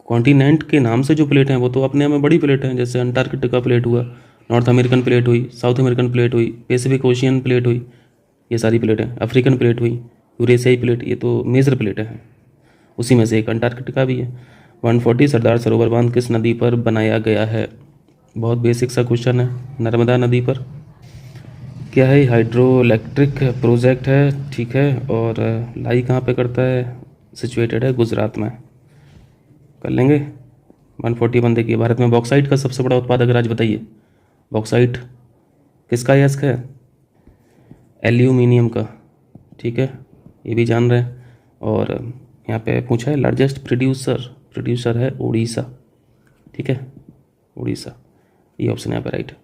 A: कॉन्टिनेंट के नाम से जो प्लेट हैं वो तो अपने में बड़ी प्लेट हैं, जैसे अंटार्कटिका प्लेट हुआ, नॉर्थ अमेरिकन प्लेट हुई, साउथ अमेरिकन प्लेट हुई, पैसिफिक ओशियन प्लेट हुई, ये सारी प्लेटें। अफ्रीकन प्लेट हुई, यूरेशियाई प्लेट, ये तो मेजर प्लेटें हैं, उसी में से एक अंटार्कटिका भी है। 140, सरदार सरोवर बांध किस नदी पर बनाया गया है। बहुत बेसिक सा क्वेश्चन है, नर्मदा नदी पर। क्या है, हाइड्रो इलेक्ट्रिक प्रोजेक्ट है, ठीक है, और लाई कहाँ पे करता है, सिचुएटेड है गुजरात में, कर लेंगे। 141, देखिए भारत में बॉक्साइट का सबसे बड़ा उत्पादक राज्य बताइए। बॉक्साइट किसका अयस्क है, एल्यूमिनियम का, ठीक है, ये भी जान रहे हैं। और यहाँ पे पूछा है लार्जेस्ट प्रोड्यूसर है उड़ीसा, ठीक है, उड़ीसा, ये ऑप्शन यहाँ पे राइट है।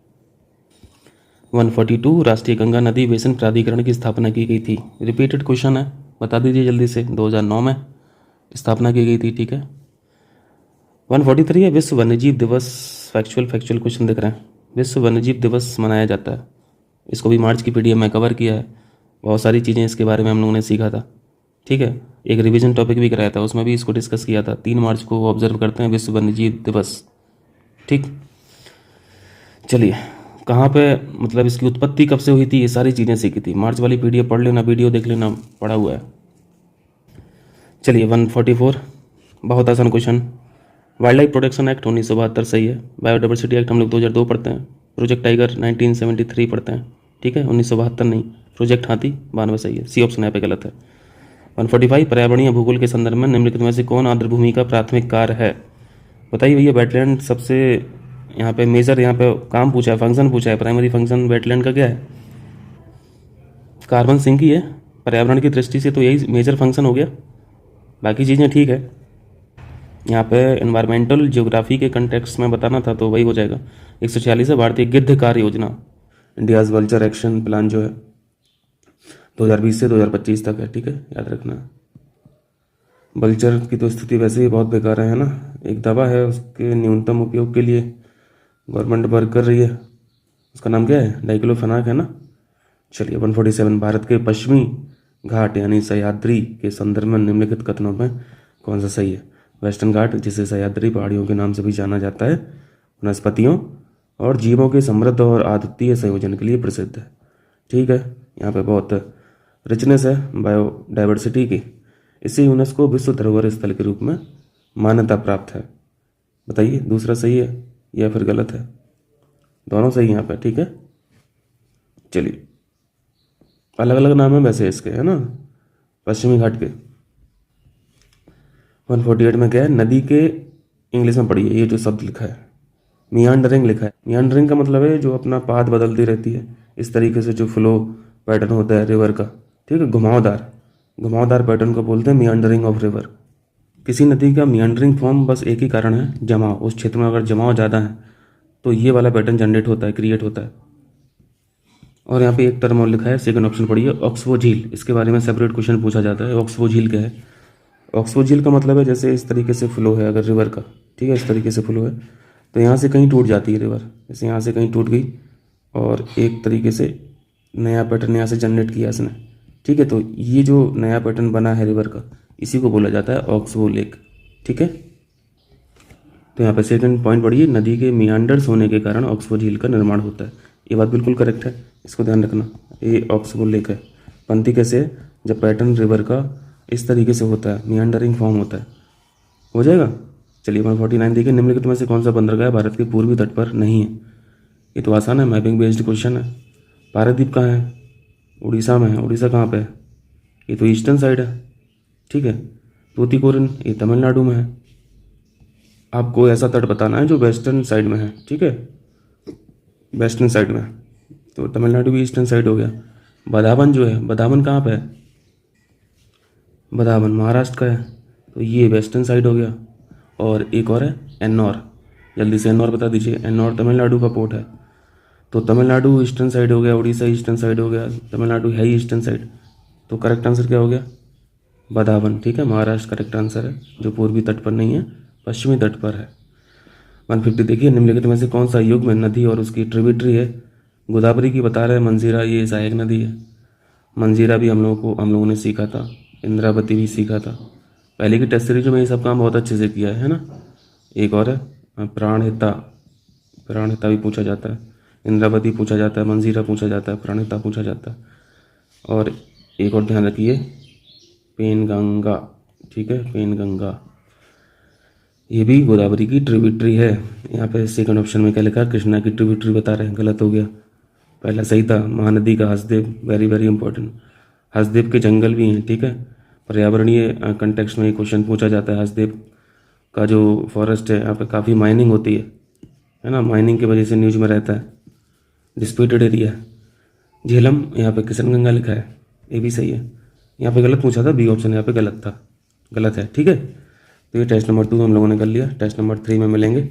A: 142, राष्ट्रीय गंगा नदी बेसिन प्राधिकरण की स्थापना की गई थी। रिपीटेड क्वेश्चन है, बता दीजिए जल्दी से। 2009 में स्थापना की गई थी, ठीक है। 143 है विश्व वन्यजीव दिवस। फैक्चुअल क्वेश्चन दिख रहे हैं। विश्व वन्यजीव दिवस मनाया जाता है, इसको भी मार्च की PDF में कवर किया है, बहुत सारी चीज़ें इसके बारे में हम लोगों ने सीखा था, ठीक है। एक रिवीजन टॉपिक भी कराया था, उसमें भी इसको डिस्कस किया था। 3 मार्च को ऑब्जर्व करते हैं विश्व वन्यजीव दिवस, ठीक। चलिए कहाँ पे मतलब इसकी उत्पत्ति कब से हुई थी, ये सारी चीज़ें सीखी थी। मार्च वाली PDF पढ़ लेना, वीडियो देख लेना, पढ़ा हुआ है। चलिए 144, बहुत आसान question. Wild life protection act 1972 सही है। बायोडाइवर्सिटी एक्ट हम लोग 2002 पढ़ते हैं। प्रोजेक्ट टाइगर 1973 पढ़ते हैं, ठीक है, 1972 नहीं। प्रोजेक्ट हाथी 92 सही है, सी ऑप्शन यहाँ पे गलत है। 145 पर्यावरणीय भूगोल के संदर्भ में निम्नलिखित में से कौन आर्द्रभूमि का प्राथमिक कार्य है? बताइए भैया। वेटलैंड सबसे यहाँ पे मेजर यहाँ पे काम पूछा है, फंक्शन पूछा है। प्राइमरी फंक्शन वेटलैंड का क्या है? कार्बन सिंक ही है। पर्यावरण की दृष्टि से तो यही मेजर फंक्शन हो गया, बाकी चीज़ें ठीक है। यहाँ पे एनवायरमेंटल ज्योग्राफी के कंटेक्स्ट में बताना था तो वही हो जाएगा। 146 है भारतीय गिद्ध कार्य योजना, इंडियाज वल्चर एक्शन प्लान जो है 2020 से 2025 तक है, ठीक है, याद रखना। वल्चर की तो स्थिति वैसे ही बहुत बेकार है ना। एक दवा है, उसके न्यूनतम उपयोग के लिए गवर्नमेंट वर्क कर रही है, उसका नाम क्या है? डाइक्लोफेनाक है ना। चलिए 147 भारत के पश्चिमी घाट यानी सह्याद्री के संदर्भ में निम्नलिखित कथनों में कौन सा सही है? वेस्टर्न घाट, जिसे सह्याद्री पहाड़ियों के नाम से भी जाना जाता है, वनस्पतियों और जीवों के समृद्ध और अद्वितीय संयोजन के लिए प्रसिद्ध है, ठीक है। यहाँ पे बहुत रिचनेस है बायोडाइवर्सिटी की, इसे यूनेस्को विश्व धरोहर स्थल के रूप में मान्यता प्राप्त है। बताइए दूसरा सही है या फिर गलत है? दोनों सही यहाँ पे, ठीक है। चलिए अलग अलग नाम है वैसे इसके, है ना, पश्चिमी घाट के। 148 में क्या है? नदी के, इंग्लिश में पढ़िए, ये जो शब्द लिखा है मियांडरिंग लिखा है। मियांडरिंग का मतलब है जो अपना पाथ बदलती रहती है, इस तरीके से जो फ्लो पैटर्न होता है रिवर का, ठीक है, घुमावदार पैटर्न को बोलते हैं मियांडरिंग ऑफ रिवर। किसी नदी का मियांडरिंग फॉर्म बस एक ही कारण है, जमाव। उस क्षेत्र में अगर जमाव ज़्यादा है तो ये वाला पैटर्न जनरेट होता है, क्रिएट होता है। और यहाँ पे एक टर्म और लिखा है, सेकंड ऑप्शन पढ़िए, ऑक्सबो झील। इसके बारे में सेपरेट क्वेश्चन पूछा जाता है। ऑक्सबो झील क्या है? ऑक्सबो झील का मतलब है जैसे इस तरीके से फ्लो है अगर रिवर का, ठीक है, इस तरीके से फ्लो है तो यहाँ से कहीं टूट जाती है रिवर, जैसे यहाँ से कहीं टूट गई और एक तरीके से नया पैटर्न यहाँ से जनरेट किया इसने, ठीक है। तो ये जो नया पैटर्न बना है रिवर का, इसी को बोला जाता है ऑक्सबो लेक, ठीक है। तो यहाँ पे सेकंड पॉइंट पढ़िए, नदी के मियांडर्स होने के कारण ऑक्सबो झील का निर्माण होता है। ये बात बिल्कुल करेक्ट है, इसको ध्यान रखना। ये ऑक्सबो लेक है। पंक्ति कैसे है? जब पैटर्न रिवर का इस तरीके से होता है, मियांडरिंग फॉर्म होता है, हो जाएगा। चलिए 149 देखिए, निम्नलिखित में से कौन सा बंदरगाह भारत के पूर्वी तट पर नहीं है? ये तो आसान है, मैपिंग बेस्ड क्वेश्चन है। पारादीप कहाँ है? उड़ीसा में है। उड़ीसा कहाँ पे है? ये तो ईस्टर्न साइड है, ठीक है। तूतीकोरिन ये तमिलनाडु में है। आपको ऐसा तट बताना है जो वेस्टर्न साइड में है, ठीक है, वेस्टर्न साइड में। तो तमिलनाडु भी ईस्टर्न साइड हो गया। बदावन जो है, बदावन कहाँ पे है? बदावन महाराष्ट्र का है, तो ये वेस्टर्न साइड हो गया। और एक और है एन्नौर, जल्दी से एन्नौर बता दीजिए। एन्नौर तमिलनाडु का पोर्ट है, तो तमिलनाडु ईस्टर्न साइड हो गया, उड़ीसा ईस्टर्न साइड हो गया, तमिलनाडु है ही ईस्टर्न साइड। तो करेक्ट आंसर क्या हो गया? बदावन, ठीक है, महाराष्ट्र करेक्ट आंसर है, जो पूर्वी तट पर नहीं है, पश्चिमी तट पर है। 150 देखिए, निम्नलिखित में से कौन सा युग्म नदी और उसकी ट्रिब्यूटरी है? गोदावरी की बता रहे हैं, मंजीरा ये सहायक नदी है। मंजीरा भी हम लोगों ने सीखा था, इंद्रावती भी सीखा था। पहले की टेस्ट सीरीज में ये सब काम बहुत अच्छे से किया है ना। एक और है प्राणहिता, प्राणहिता भी पूछा जाता है, इंद्रावती पूछा जाता है, मंजीरा पूछा जाता है, प्राणहिता पूछा जाता है। और एक और ध्यान रखिए, पेनगंगा, ठीक है, पेनगंगा ये भी गोदावरी की ट्रिब्यूटरी है। यहाँ पे सेकंड ऑप्शन में क्या लिखा है? कृष्णा की ट्रिब्यूटरी बता रहे हैं, गलत हो गया। पहला सही था, महानदी का Hasdeo, very very important. Hasdeo के जंगल भी हैं, ठीक है, पर्यावरणीय कंटेक्स्ट में ये क्वेश्चन पूछा जाता है। हसदेव का जो फॉरेस्ट है, यहाँ पे काफ़ी माइनिंग होती है ना, माइनिंग की वजह से न्यूज में रहता है, डिस्प्यूटेड एरिया। झेलम, यहाँ पे किशनगंगा लिखा है, ये भी सही है। यहाँ पे गलत पूछा था, बी ऑप्शन यहाँ पे गलत था, गलत है, ठीक है। तो ये टेस्ट नंबर 2 हम लोगों ने कर लिया। टेस्ट नंबर 3 में मिलेंगे,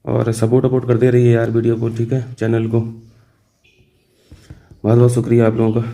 A: और सपोर्ट करते रहिए यार वीडियो को, ठीक है, चैनल को। बहुत बहुत शुक्रिया आप लोगों का।